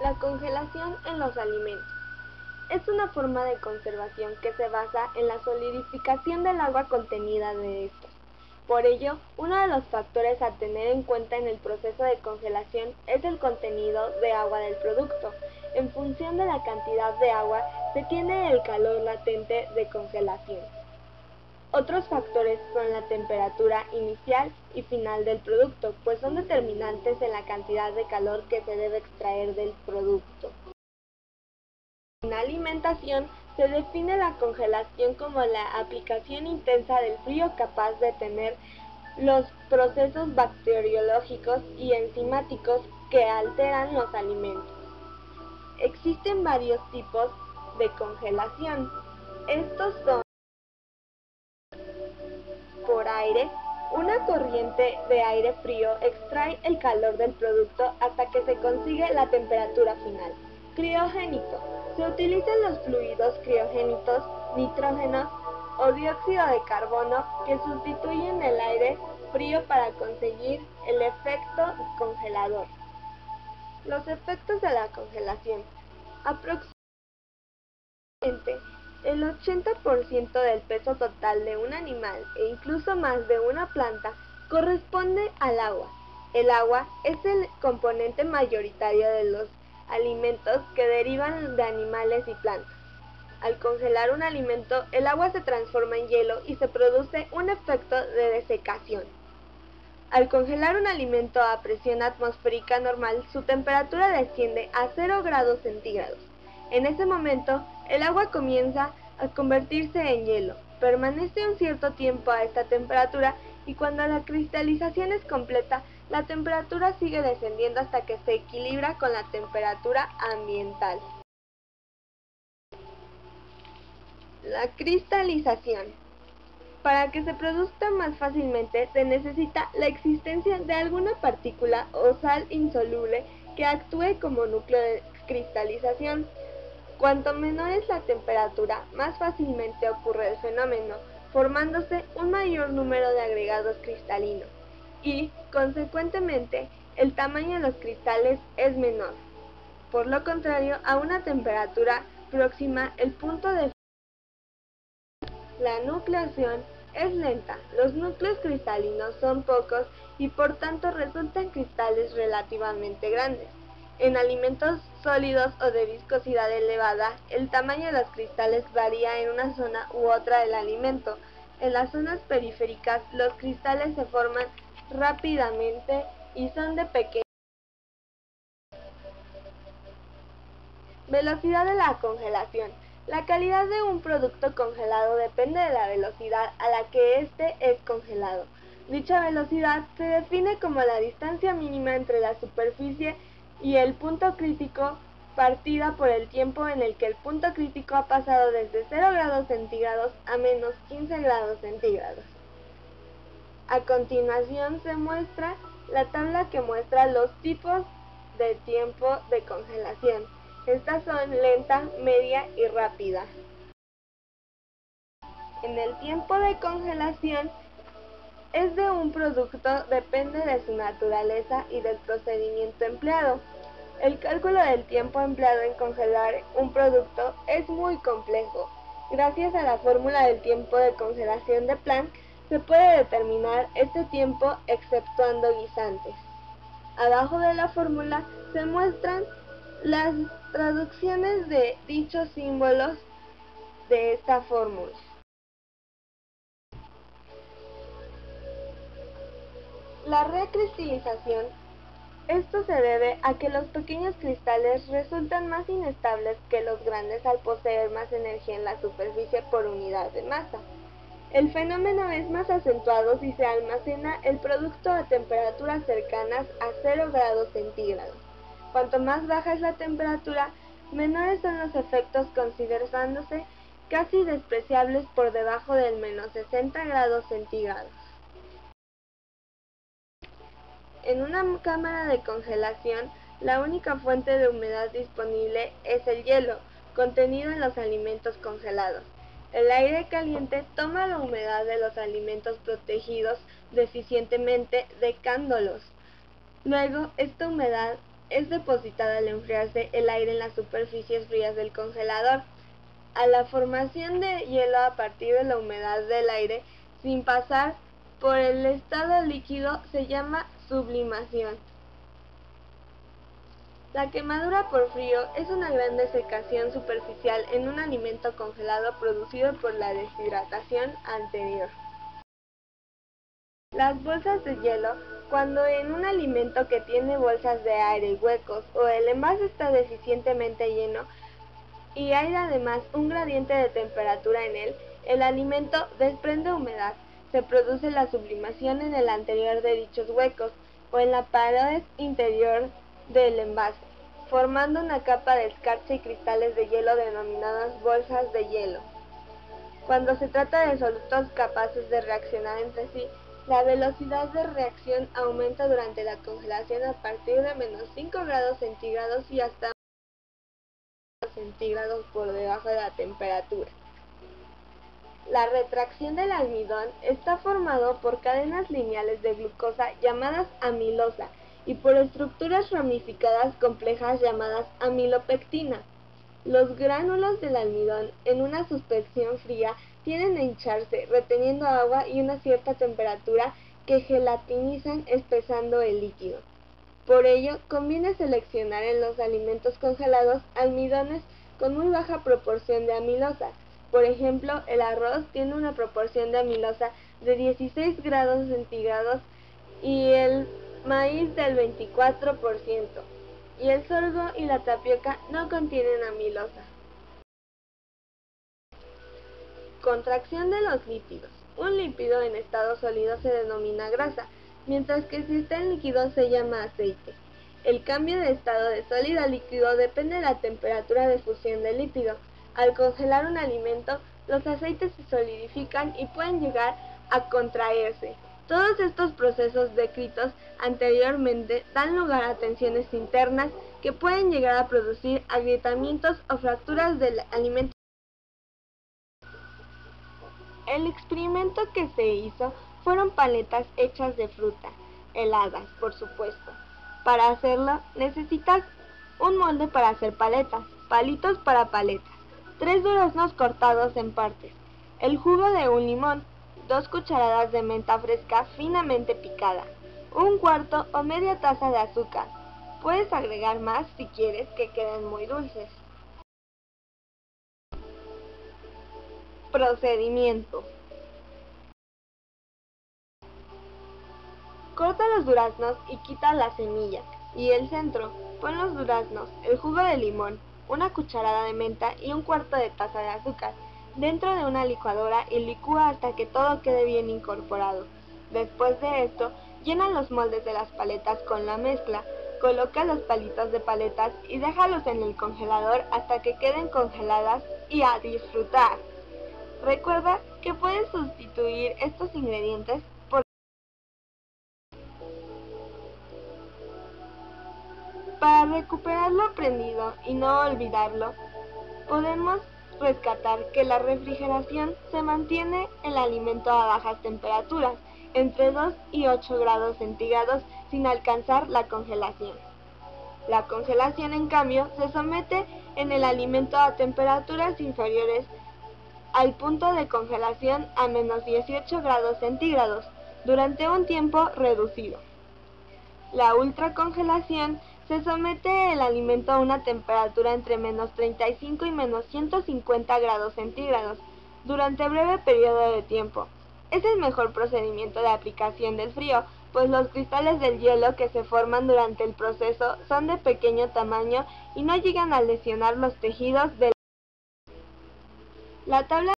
La congelación en los alimentos es una forma de conservación que se basa en la solidificación del agua contenida de estos. Por ello, uno de los factores a tener en cuenta en el proceso de congelación es el contenido de agua del producto. En función de la cantidad de agua, se tiene el calor latente de congelación. Otros factores son la temperatura inicial y final del producto, pues son determinantes en la cantidad de calor que se debe extraer del producto. En alimentación, se define la congelación como la aplicación intensa del frío capaz de detener los procesos bacteriológicos y enzimáticos que alteran los alimentos. Existen varios tipos de congelación. Estos son por aire. Una corriente de aire frío extrae el calor del producto hasta que se consigue la temperatura final. Criogénico. Se utilizan los fluidos criogénicos, nitrógeno o dióxido de carbono que sustituyen el aire frío para conseguir el efecto congelador. Los efectos de la congelación. Aproximadamente el 80% del peso total de un animal e incluso más de una planta corresponde al agua. El agua es el componente mayoritario de los alimentos que derivan de animales y plantas. Al congelar un alimento, el agua se transforma en hielo y se produce un efecto de desecación. Al congelar un alimento a presión atmosférica normal, su temperatura desciende a 0 grados centígrados. En ese momento, el agua comienza a convertirse en hielo. Permanece un cierto tiempo a esta temperatura y cuando la cristalización es completa, la temperatura sigue descendiendo hasta que se equilibra con la temperatura ambiental. La cristalización. Para que se produzca más fácilmente se necesita la existencia de alguna partícula o sal insoluble que actúe como núcleo de cristalización. Cuanto menor es la temperatura, más fácilmente ocurre el fenómeno, formándose un mayor número de agregados cristalinos y, consecuentemente, el tamaño de los cristales es menor. Por lo contrario, a una temperatura próxima, el punto de la nucleación es lenta. Los núcleos cristalinos son pocos y por tanto resultan cristales relativamente grandes. En alimentos sólidos o de viscosidad elevada, el tamaño de los cristales varía en una zona u otra del alimento. En las zonas periféricas, los cristales se forman rápidamente y son de pequeño. Velocidad de la congelación. La calidad de un producto congelado depende de la velocidad a la que éste es congelado. Dicha velocidad se define como la distancia mínima entre la superficie y el punto crítico partida por el tiempo en el que el punto crítico ha pasado desde 0 grados centígrados a menos 15 grados centígrados. A continuación se muestra la tabla que muestra los tipos de tiempo de congelación. Estas son lenta, media y rápida. En el tiempo de congelación es de un producto depende de su naturaleza y del procedimiento empleado. El cálculo del tiempo empleado en congelar un producto es muy complejo. Gracias a la fórmula del tiempo de congelación de Planck se puede determinar este tiempo exceptuando guisantes. Abajo de la fórmula se muestran las traducciones de dichos símbolos de esta fórmula. La recristalización. Esto se debe a que los pequeños cristales resultan más inestables que los grandes al poseer más energía en la superficie por unidad de masa. El fenómeno es más acentuado si se almacena el producto a temperaturas cercanas a 0 grados centígrados. Cuanto más baja es la temperatura, menores son los efectos, considerándose casi despreciables por debajo del menos 60 grados centígrados. En una cámara de congelación, la única fuente de humedad disponible es el hielo, contenido en los alimentos congelados. El aire caliente toma la humedad de los alimentos protegidos deficientemente, secándolos. Luego, esta humedad es depositada al enfriarse el aire en las superficies frías del congelador. A la formación de hielo a partir de la humedad del aire sin pasar por el estado líquido se llama sublimación. La quemadura por frío es una gran desecación superficial en un alimento congelado producido por la deshidratación anterior. Las bolsas de hielo, cuando en un alimento que tiene bolsas de aire y huecos o el envase está deficientemente lleno y hay además un gradiente de temperatura en él, el alimento desprende humedad. Se produce la sublimación en el anterior de dichos huecos o en la pared interior del envase, formando una capa de escarcha y cristales de hielo denominadas bolsas de hielo. Cuando se trata de solutos capaces de reaccionar entre sí, la velocidad de reacción aumenta durante la congelación a partir de -5 grados centígrados y hasta centígrados por debajo de la temperatura. La retracción del almidón está formado por cadenas lineales de glucosa llamadas amilosa y por estructuras ramificadas complejas llamadas amilopectina. Los gránulos del almidón en una suspensión fría tienden a hincharse, reteniendo agua y una cierta temperatura que gelatinizan espesando el líquido. Por ello, conviene seleccionar en los alimentos congelados almidones con muy baja proporción de amilosa. Por ejemplo, el arroz tiene una proporción de amilosa de 16 grados centígrados y el maíz del 24%, y el sorgo y la tapioca no contienen amilosa. Contracción de los lípidos. Un lípido en estado sólido se denomina grasa, mientras que si está en líquido se llama aceite. El cambio de estado de sólido a líquido depende de la temperatura de fusión del lípido. Al congelar un alimento, los aceites se solidifican y pueden llegar a contraerse. Todos estos procesos descritos anteriormente dan lugar a tensiones internas que pueden llegar a producir agrietamientos o fracturas del alimento. El experimento que se hizo fueron paletas hechas de fruta, heladas, por supuesto. Para hacerlo necesitas un molde para hacer paletas, palitos para paletas, 3 duraznos cortados en partes, el jugo de un limón, 2 cucharadas de menta fresca finamente picada, 1/4 o media taza de azúcar. Puedes agregar más si quieres que queden muy dulces. Procedimiento. Corta los duraznos y quita las semillas y el centro. Pon los duraznos, el jugo de limón, una cucharada de menta y 1/4 de taza de azúcar dentro de una licuadora y licúa hasta que todo quede bien incorporado. Después de esto, llena los moldes de las paletas con la mezcla, coloca los palitos de paletas y déjalos en el congelador hasta que queden congeladas y a disfrutar. Recuerda que puedes sustituir estos ingredientes por... Para recuperar lo aprendido y no olvidarlo, podemos rescatar que la refrigeración se mantiene el alimento a bajas temperaturas, entre 2 y 8 grados centígrados, sin alcanzar la congelación. La congelación, en cambio, se somete en el alimento a temperaturas inferiores al punto de congelación a -18 grados centígrados, durante un tiempo reducido. La ultracongelación se somete el alimento a una temperatura entre -35 y -150 grados centígrados durante breve periodo de tiempo. Es el mejor procedimiento de aplicación del frío, pues los cristales del hielo que se forman durante el proceso son de pequeño tamaño y no llegan a lesionar los tejidos de la tabla.